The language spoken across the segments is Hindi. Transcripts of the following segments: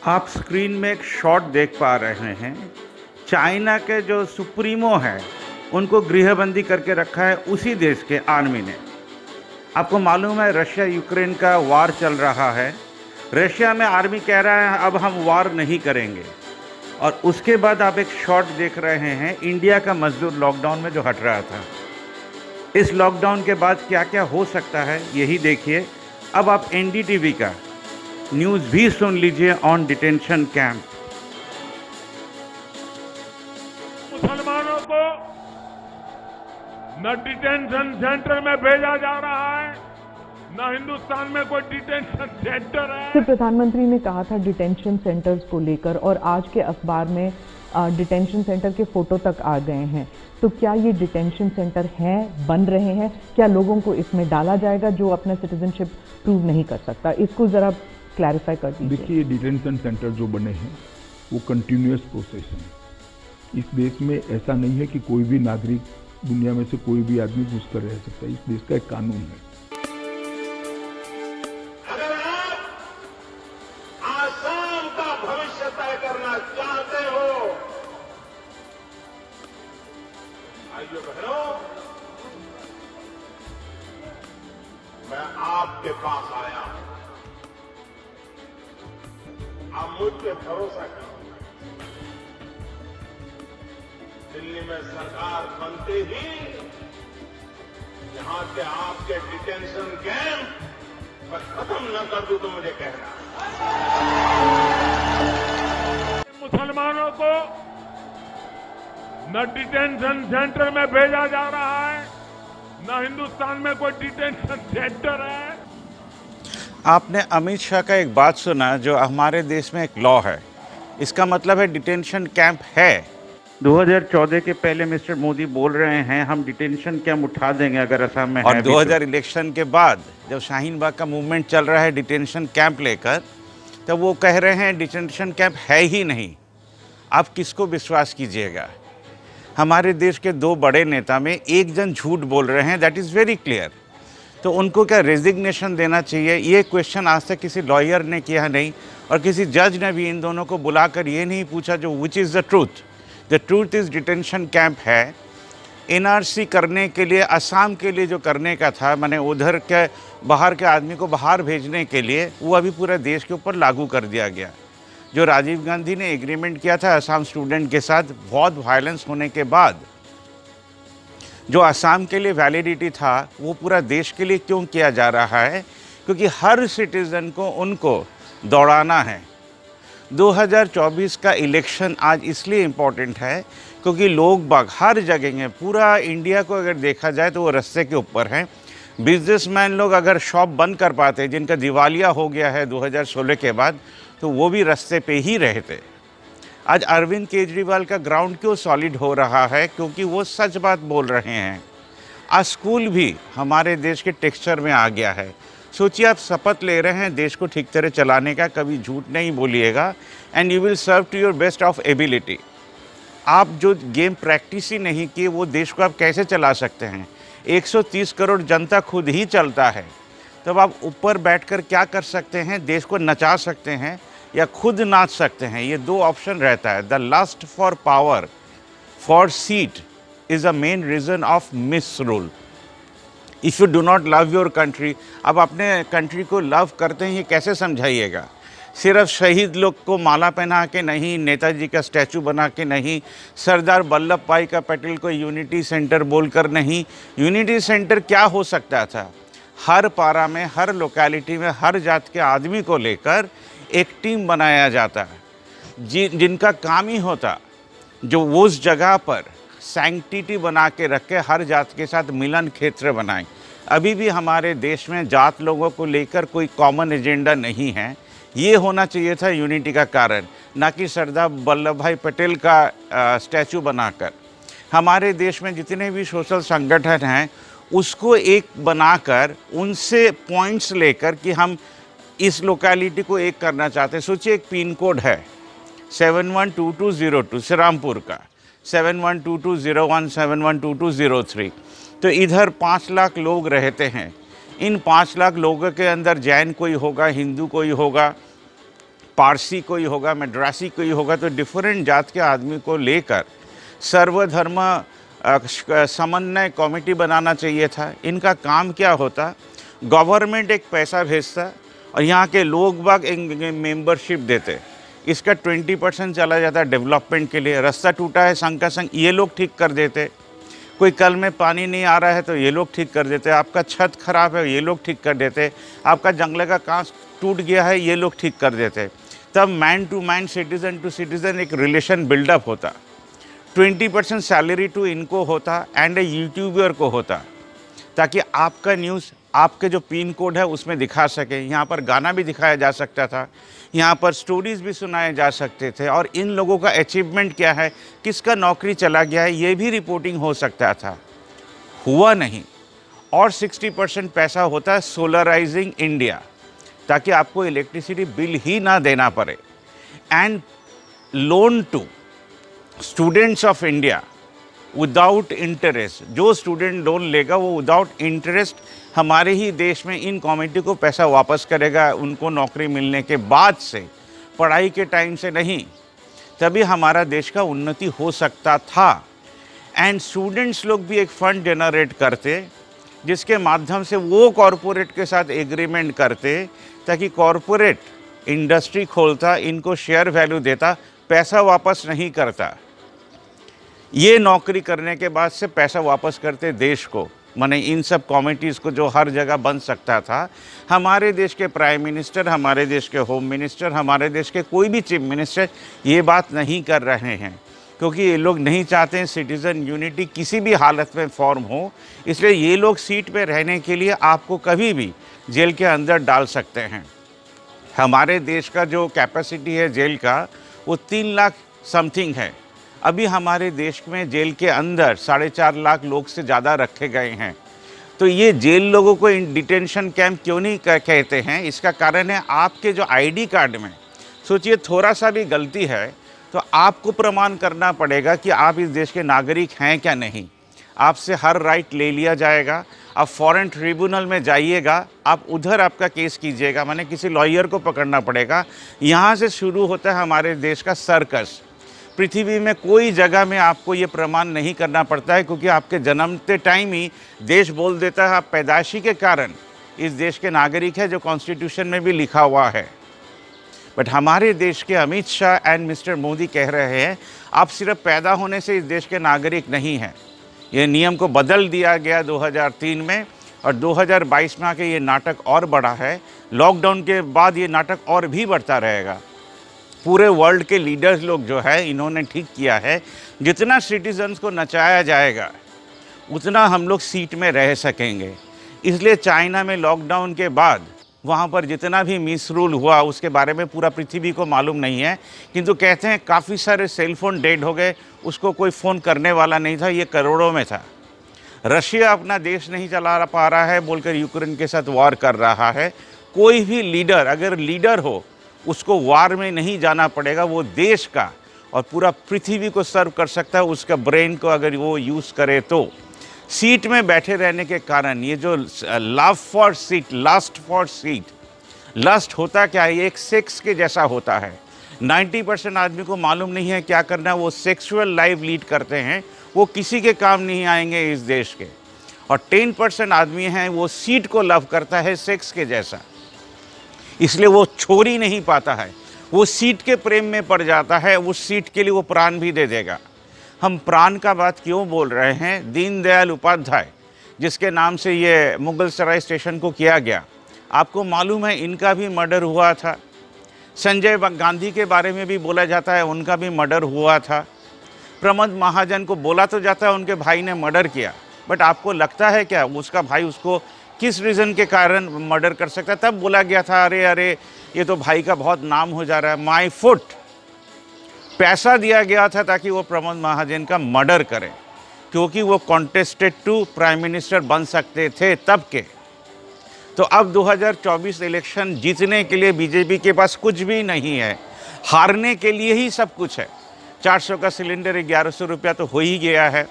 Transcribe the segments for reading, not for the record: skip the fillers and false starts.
आप स्क्रीन में एक शॉट देख पा रहे हैं। चाइना के जो सुप्रीमो हैं उनको गृहबंदी करके रखा है उसी देश के आर्मी ने। आपको मालूम है रशिया यूक्रेन का वार चल रहा है। रशिया में आर्मी कह रहा है अब हम वार नहीं करेंगे, और उसके बाद आप एक शॉट देख रहे हैं इंडिया का मजदूर लॉकडाउन में जो हट रहा था। इस लॉकडाउन के बाद क्या क्या हो सकता है यही देखिए। अब आप एनडीटीवी का न्यूज़ भी सुन लीजिए ऑन डिटेंशन कैंप। मुसलमानों को न डिटेंशन सेंटर में भेजा जा रहा है, न हिंदुस्तान में कोई डिटेंशन सेंटर है। फिर प्रधानमंत्री ने कहा था डिटेंशन सेंटर्स को लेकर, और आज के अखबार में डिटेंशन सेंटर के फोटो तक आ गए हैं। तो क्या ये डिटेंशन सेंटर हैं, बन रहे हैं? क्या लोगों को इसमें डाला जाएगा जो अपना सिटीजनशिप प्रूव नहीं कर सकता? इसको जरा क्लैरिफाई कर दीजिए। देखिए, डिटेंशन सेंटर जो बने हैं वो कंटिन्यूअस प्रोसेस है। इस देश में ऐसा नहीं है कि कोई भी नागरिक, दुनिया में से कोई भी आदमी घुसकर रह सकता है। इस देश का एक कानून है। अगर आप आसाम का भविष्य तय करना चाहते हो, भाइयों बहनों, मैं आपके पास आया हूं। आप मुझ पे भरोसा करो। दिल्ली में सरकार बनते ही यहां के आपके डिटेंशन कैंप मैं खत्म न कर दूं तो मुझे कहना। मुसलमानों को न डिटेंशन सेंटर में भेजा जा रहा है, न हिंदुस्तान में कोई डिटेंशन सेंटर है। आपने अमित शाह का एक बात सुना जो हमारे देश में एक लॉ है, इसका मतलब है डिटेंशन कैंप है। 2014 के पहले मिस्टर मोदी बोल रहे हैं हम डिटेंशन कैंप उठा देंगे अगर असम में और 2000 इलेक्शन के बाद जब शाहीन बाग का मूवमेंट चल रहा है डिटेंशन कैंप लेकर, तब वो कह रहे हैं डिटेंशन कैंप है ही नहीं। आप किसको विश्वास कीजिएगा? हमारे देश के दो बड़े नेता में एक जन झूठ बोल रहे हैं, दैट इज़ वेरी क्लियर। तो उनको क्या रेजिग्नेशन देना चाहिए? ये क्वेश्चन आज तक किसी लॉयर ने किया नहीं, और किसी जज ने भी इन दोनों को बुलाकर ये नहीं पूछा जो which is the truth. The truth is detention camp है। एनआरसी करने के लिए, असम के लिए जो करने का था, माने उधर के बाहर के आदमी को बाहर भेजने के लिए, वो अभी पूरे देश के ऊपर लागू कर दिया गया। जो राजीव गांधी ने एग्रीमेंट किया था असम स्टूडेंट के साथ, बहुत वायलेंस होने के बाद जो असम के लिए वैलिडिटी था वो पूरा देश के लिए क्यों किया जा रहा है? क्योंकि हर सिटीज़न को उनको दौड़ाना है। 2024 का इलेक्शन आज इसलिए इम्पोर्टेंट है क्योंकि लोग बाग हर जगह हैं। पूरा इंडिया को अगर देखा जाए तो वो रास्ते के ऊपर हैं। बिजनेसमैन लोग अगर शॉप बंद कर पाते, जिनका दिवालिया हो गया है 2016 के बाद, तो वो भी रास्ते पे ही रहते। आज अरविंद केजरीवाल का ग्राउंड क्यों सॉलिड हो रहा है? क्योंकि वो सच बात बोल रहे हैं। आज स्कूल भी हमारे देश के टेक्सचर में आ गया है। सोचिए, आप शपथ ले रहे हैं देश को ठीक तरह चलाने का, कभी झूठ नहीं बोलिएगा, and you will serve to your best of ability. आप जो गेम प्रैक्टिस ही नहीं किए, वो देश को आप कैसे चला सकते हैं? 130 करोड़ जनता खुद ही चलता है, तब आप ऊपर बैठकर क्या कर सकते हैं? देश को नचा सकते हैं या खुद नाच सकते हैं। ये दो ऑप्शन रहता है। The lust for power, for seat is a main reason of misrule. If you do not love your country, अब अपने कंट्री को लव करते हैं ये कैसे समझाइएगा? सिर्फ शहीद लोग को माला पहना के नहीं, नेताजी का स्टैचू बना के नहीं, सरदार वल्लभ भाई का पटेल को यूनिटी सेंटर बोलकर नहीं। यूनिटी सेंटर क्या हो सकता था? हर पारा में, हर लोकेलिटी में, हर जात के आदमी को लेकर एक टीम बनाया जाता है, जिनका काम ही होता जो उस जगह पर सैंक्टिटी बना के रख के हर जात के साथ मिलन क्षेत्र बनाएं। अभी भी हमारे देश में जात लोगों को लेकर कोई कॉमन एजेंडा नहीं है। ये होना चाहिए था यूनिटी का कारण, ना कि सरदार वल्लभ भाई पटेल का स्टैचू बनाकर। हमारे देश में जितने भी सोशल संगठन हैं उसको एक बनाकर उनसे पॉइंट्स लेकर कि हम इस लोकेलिटी को एक करना चाहते हैं। सोचिए, एक पिन कोड है 712202 श्रीरामपुर का, 712201, 712203। तो इधर 5 लाख लोग रहते हैं। इन 5 लाख लोगों के अंदर जैन कोई होगा, हिंदू कोई होगा, पारसी कोई होगा, मद्रासी कोई होगा, तो डिफरेंट जात के आदमी को लेकर सर्वधर्म समन्वय कमेटी बनाना चाहिए था। इनका काम क्या होता, गवर्नमेंट एक पैसा भेजता और यहाँ के लोग बाग एक मेंबरशिप देते, इसका 20% चला जाता डेवलपमेंट के लिए। रास्ता टूटा है संग का संग ये लोग ठीक कर देते, कोई कल में पानी नहीं आ रहा है तो ये लोग ठीक कर देते, आपका छत खराब है ये लोग ठीक कर देते, आपका जंगले का कांच टूट गया है ये लोग ठीक कर देते। तब man to man, citizen to citizen एक रिलेशन बिल्डअप होता। 20% सैलरी टू इनको होता एंड ए यूट्यूबर को होता, ताकि आपका न्यूज़ आपके जो पिन कोड है उसमें दिखा सके। यहाँ पर गाना भी दिखाया जा सकता था, यहाँ पर स्टोरीज़ भी सुनाए जा सकते थे, और इन लोगों का अचीवमेंट क्या है, किसका नौकरी चला गया है, ये भी रिपोर्टिंग हो सकता था। हुआ नहीं। और 60% पैसा होता है सोलराइजिंग इंडिया, ताकि आपको इलेक्ट्रिसिटी बिल ही ना देना पड़े। And loan to students of India without interest, जो स्टूडेंट लोन लेगा वो विदाउट इंटरेस्ट हमारे ही देश में इन कमेटी को पैसा वापस करेगा, उनको नौकरी मिलने के बाद से, पढ़ाई के टाइम से नहीं। तभी हमारा देश का उन्नति हो सकता था। एंड स्टूडेंट्स लोग भी एक फंड जनरेट करते, जिसके माध्यम से वो कॉरपोरेट के साथ एग्रीमेंट करते, ताकि कॉरपोरेट इंडस्ट्री खोलता, इनको शेयर वैल्यू देता, पैसा वापस नहीं करता। ये नौकरी करने के बाद से पैसा वापस करते देश को, माने इन सब कमेटीज़ को जो हर जगह बन सकता था। हमारे देश के प्राइम मिनिस्टर, हमारे देश के होम मिनिस्टर, हमारे देश के कोई भी चीफ मिनिस्टर ये बात नहीं कर रहे हैं, क्योंकि ये लोग नहीं चाहते हैं सिटीज़न यूनिटी किसी भी हालत में फॉर्म हो। इसलिए ये लोग सीट पे रहने के लिए आपको कभी भी जेल के अंदर डाल सकते हैं। हमारे देश का जो कैपेसिटी है जेल का वो 3 लाख समथिंग है। अभी हमारे देश में जेल के अंदर 4.5 लाख लोग से ज़्यादा रखे गए हैं। तो ये जेल लोगों को डिटेंशन कैंप क्यों नहीं कहते हैं, इसका कारण है आपके जो आईडी कार्ड में, सोचिए थोड़ा सा भी गलती है तो आपको प्रमाण करना पड़ेगा कि आप इस देश के नागरिक हैं क्या नहीं। आपसे हर राइट ले लिया जाएगा। आप फॉरेन ट्रिब्यूनल में जाइएगा, आप उधर आपका केस कीजिएगा, माने किसी लॉयर को पकड़ना पड़ेगा। यहाँ से शुरू होता है हमारे देश का सर्कस। पृथ्वी में कोई जगह में आपको ये प्रमाण नहीं करना पड़ता है, क्योंकि आपके जन्मते टाइम ही देश बोल देता है आप पैदाइशी के कारण इस देश के नागरिक है, जो कॉन्स्टिट्यूशन में भी लिखा हुआ है। बट हमारे देश के अमित शाह एंड मिस्टर मोदी कह रहे हैं आप सिर्फ पैदा होने से इस देश के नागरिक नहीं हैं। ये नियम को बदल दिया गया 2003 में, और 2022 में आके ये नाटक और बढ़ा है। लॉकडाउन के बाद ये नाटक और भी बढ़ता रहेगा। पूरे वर्ल्ड के लीडर्स लोग जो है इन्होंने ठीक किया है, जितना सिटीजन्स को नचाया जाएगा उतना हम लोग सीट में रह सकेंगे। इसलिए चाइना में लॉकडाउन के बाद वहाँ पर जितना भी मिसरूल हुआ उसके बारे में पूरा पृथ्वी को मालूम नहीं है, किंतु कहते हैं काफ़ी सारे सेलफोन डेड हो गए, उसको कोई फ़ोन करने वाला नहीं था, ये करोड़ों में था। रशिया अपना देश नहीं चला पा रहा है बोलकर यूक्रेन के साथ वॉर कर रहा है। कोई भी लीडर अगर लीडर हो उसको वार में नहीं जाना पड़ेगा, वो देश का और पूरा पृथ्वी को सर्व कर सकता है, उसका ब्रेन को अगर वो यूज़ करे तो। सीट में बैठे रहने के कारण ये जो love for seat, lust for seat, lust होता क्या है, ये एक सेक्स के जैसा होता है। 90% आदमी को मालूम नहीं है क्या करना है, वो सेक्सुअल लाइफ लीड करते हैं, वो किसी के काम नहीं आएंगे इस देश के। और 10% आदमी हैं वो सीट को लव करता है सेक्स के जैसा, इसलिए वो छोड़ ही नहीं पाता है, वो सीट के प्रेम में पड़ जाता है, उस सीट के लिए वो प्राण भी दे देगा। हम प्राण का बात क्यों बोल रहे हैं, दीनदयाल उपाध्याय जिसके नाम से ये मुगल सराय स्टेशन को किया गया, आपको मालूम है इनका भी मर्डर हुआ था। संजय गांधी के बारे में भी बोला जाता है उनका भी मर्डर हुआ था। प्रमोद महाजन को बोला तो जाता है उनके भाई ने मर्डर किया, बट आपको लगता है क्या उसका भाई उसको किस रीज़न के कारण मर्डर कर सकता है? तब बोला गया था अरे अरे ये तो भाई का बहुत नाम हो जा रहा है। माय फुट, पैसा दिया गया था ताकि वो प्रमोद महाजन का मर्डर करें, क्योंकि वो कॉन्टेस्टेड टू प्राइम मिनिस्टर बन सकते थे तब के। तो अब 2024 इलेक्शन जीतने के लिए बीजेपी के पास कुछ भी नहीं है, हारने के लिए ही सब कुछ है। 400 का सिलेंडर 1100 रुपया तो हो ही गया है,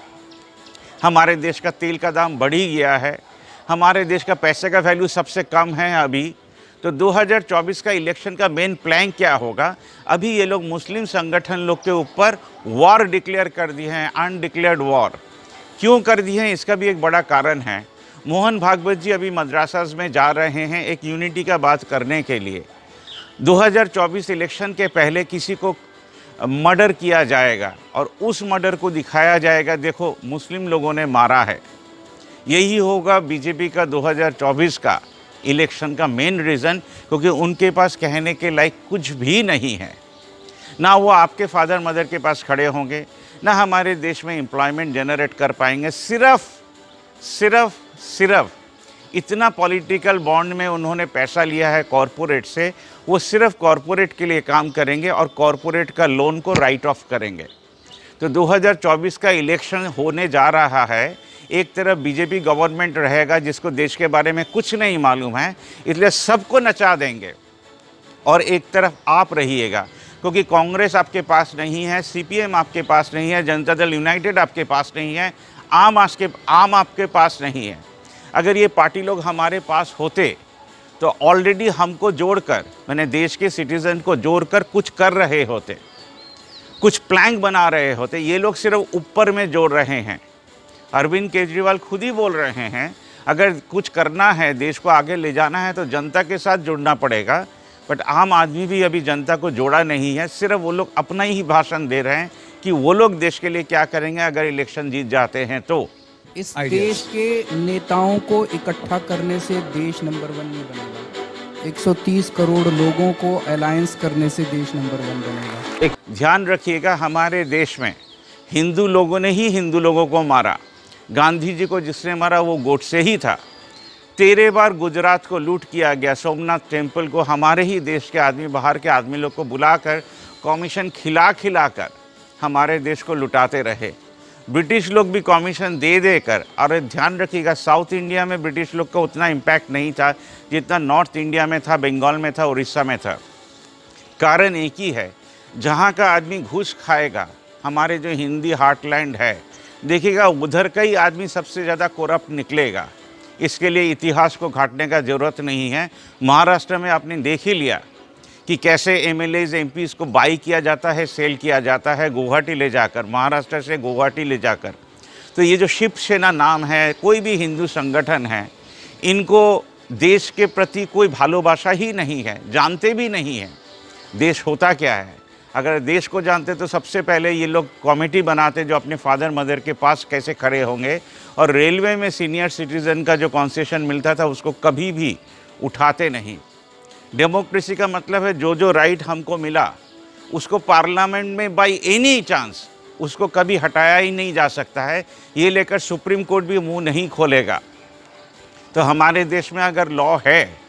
हमारे देश का तेल का दाम बढ़ ही गया है, हमारे देश का पैसे का वैल्यू सबसे कम है अभी। तो 2024 का इलेक्शन का मेन प्लान क्या होगा? अभी ये लोग मुस्लिम संगठन लोग के ऊपर वॉर डिक्लेयर कर दिए हैं, अनडिक्लेयर्ड वॉर। क्यों कर दिए हैं, इसका भी एक बड़ा कारण है। मोहन भागवत जी अभी मद्रासास में जा रहे हैं एक यूनिटी का बात करने के लिए। 2024 इलेक्शन के पहले किसी को मर्डर किया जाएगा और उस मर्डर को दिखाया जाएगा, देखो मुस्लिम लोगों ने मारा है। यही होगा बीजेपी का 2024 का इलेक्शन का मेन रीज़न, क्योंकि उनके पास कहने के लायक कुछ भी नहीं है। ना वो आपके फादर मदर के पास खड़े होंगे, ना हमारे देश में एम्प्लॉयमेंट जनरेट कर पाएंगे। सिर्फ इतना पॉलिटिकल बॉन्ड में उन्होंने पैसा लिया है कॉरपोरेट से, वो सिर्फ कॉरपोरेट के लिए काम करेंगे और कॉरपोरेट का लोन को राइट ऑफ करेंगे। तो 2024 का इलेक्शन होने जा रहा है, एक तरफ बीजेपी गवर्नमेंट रहेगा जिसको देश के बारे में कुछ नहीं मालूम है, इसलिए सबको नचा देंगे, और एक तरफ आप रहिएगा, क्योंकि कांग्रेस आपके पास नहीं है, सीपीएम आपके पास नहीं है, जनता दल यूनाइटेड आपके पास नहीं है, आम आपके पास नहीं है। अगर ये पार्टी लोग हमारे पास होते तो ऑलरेडी हमको जोड़कर, मैंने देश के सिटीजन को जोड़कर कुछ कर रहे होते, कुछ प्लान बना रहे होते। ये लोग सिर्फ ऊपर में जोड़ रहे हैं। अरविंद केजरीवाल खुद ही बोल रहे हैं, अगर कुछ करना है, देश को आगे ले जाना है तो जनता के साथ जुड़ना पड़ेगा। बट आम आदमी भी अभी जनता को जोड़ा नहीं है, सिर्फ वो लोग अपना ही भाषण दे रहे हैं कि वो लोग देश के लिए क्या करेंगे अगर इलेक्शन जीत जाते हैं तो। इस देश के नेताओं को इकट्ठा करने से देश नंबर 1 नहीं बनेगा। 130 करोड़ लोगों को अलायंस करने से देश नंबर 1 बनेगा। एक ध्यान रखिएगा, हमारे देश में हिंदू लोगों ने ही हिंदू लोगों को मारा। गांधी जी को जिसने मारा वो गोडसे ही था। 13 बार गुजरात को लूट किया गया, सोमनाथ टेम्पल को हमारे ही देश के आदमी, बाहर के आदमी लोग को बुलाकर कमीशन खिला कर हमारे देश को लुटाते रहे। ब्रिटिश लोग भी कमीशन दे देकर, और ध्यान रखिएगा साउथ इंडिया में ब्रिटिश लोग का उतना इम्पैक्ट नहीं था जितना नॉर्थ इंडिया में था, बंगाल में था, उड़ीसा में था। कारण एक ही है, जहाँ का आदमी घूस खाएगा, हमारे जो हिंदी हार्टलैंड है, देखिएगा उधर का ही आदमी सबसे ज़्यादा करप्ट निकलेगा। इसके लिए इतिहास को घाटने का ज़रूरत नहीं है। महाराष्ट्र में आपने देख ही लिया कि कैसे एमएलएज एमपीज़ को बाई किया जाता है, सेल किया जाता है गुवाहाटी ले जाकर, महाराष्ट्र से गुवाहाटी ले जाकर। तो ये जो शिवसेना नाम है, कोई भी हिंदू संगठन है, इनको देश के प्रति कोई भालोबासा ही नहीं है, जानते भी नहीं है देश होता क्या है। अगर देश को जानते तो सबसे पहले ये लोग कमेटी बनाते जो अपने फादर मदर के पास कैसे खड़े होंगे, और रेलवे में सीनियर सिटीज़न का जो कॉन्सेशन मिलता था उसको कभी भी उठाते नहीं। डेमोक्रेसी का मतलब है जो राइट हमको मिला उसको पार्लियामेंट में बाय एनी चांस उसको कभी हटाया ही नहीं जा सकता है। ये लेकर सुप्रीम कोर्ट भी मुंह नहीं खोलेगा। तो हमारे देश में अगर लॉ है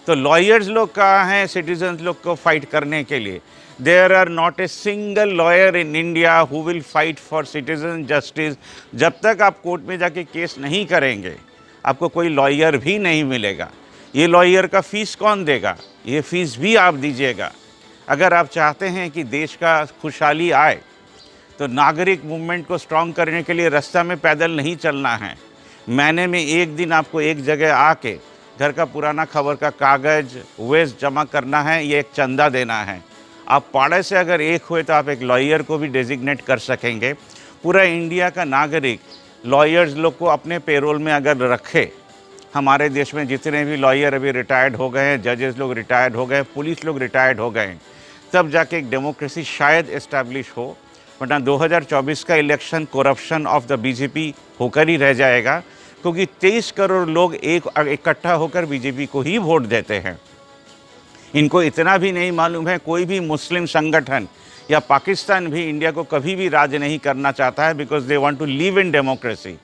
तो लॉयर्स लोग कहाँ हैं सिटीजन्स लोग को फाइट करने के लिए? There are not a single lawyer in India who will fight for citizen justice. जब तक आप कोर्ट में जाके केस नहीं करेंगे आपको कोई लॉयर भी नहीं मिलेगा। ये लॉयर का फीस कौन देगा? ये फीस भी आप दीजिएगा। अगर आप चाहते हैं कि देश का खुशहाली आए तो नागरिक मूवमेंट को स्ट्रॉन्ग करने के लिए रास्ता में पैदल नहीं चलना है। महीने में एक दिन आपको एक जगह आके घर का पुराना खबर का कागज़ वेस्ट जमा करना है, ये एक चंदा देना है। आप पाड़े से अगर एक हुए तो आप एक लॉयर को भी डेजिग्नेट कर सकेंगे। पूरा इंडिया का नागरिक लॉयर्स लोग को अपने पेरोल में अगर रखे, हमारे देश में जितने भी लॉयर अभी रिटायर्ड हो गए हैं, जजेस लोग रिटायर्ड हो गए, पुलिस लोग रिटायर्ड हो गए, तब जाके एक डेमोक्रेसी शायद इस्टेब्लिश हो। वरना 2024 का election corruption of the BJP होकर ही रह जाएगा, क्योंकि 23 करोड़ लोग इकट्ठा होकर बीजेपी को ही वोट देते हैं। इनको इतना भी नहीं मालूम है कोई भी मुस्लिम संगठन या पाकिस्तान भी इंडिया को कभी भी राज नहीं करना चाहता है, because they want to live in democracy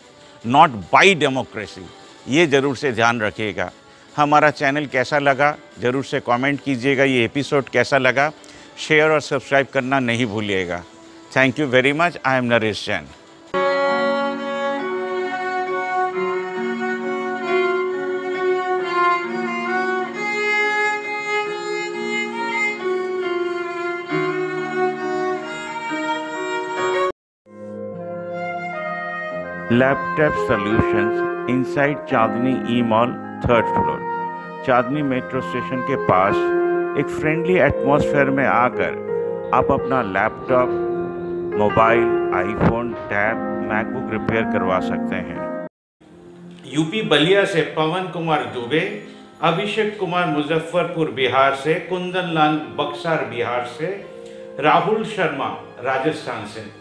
not by democracy. ये ज़रूर से ध्यान रखिएगा। हमारा चैनल कैसा लगा ज़रूर से कमेंट कीजिएगा। ये एपिसोड कैसा लगा शेयर और सब्सक्राइब करना नहीं भूलिएगा। Thank you very much. I am Naresh Jain. Laptop Solutions inside Chandni E Mall, 3rd floor. Chandni metro station के पास एक फ्रेंडली एटमॉस्फेयर में आकर आप अपना laptop, mobile, iPhone, tab, MacBook repair करवा सकते हैं। यूपी बलिया से पवन कुमार दुबे, अभिषेक कुमार मुजफ्फरपुर बिहार से, कुंदन लाल बक्सर बिहार से, राहुल शर्मा राजस्थान से।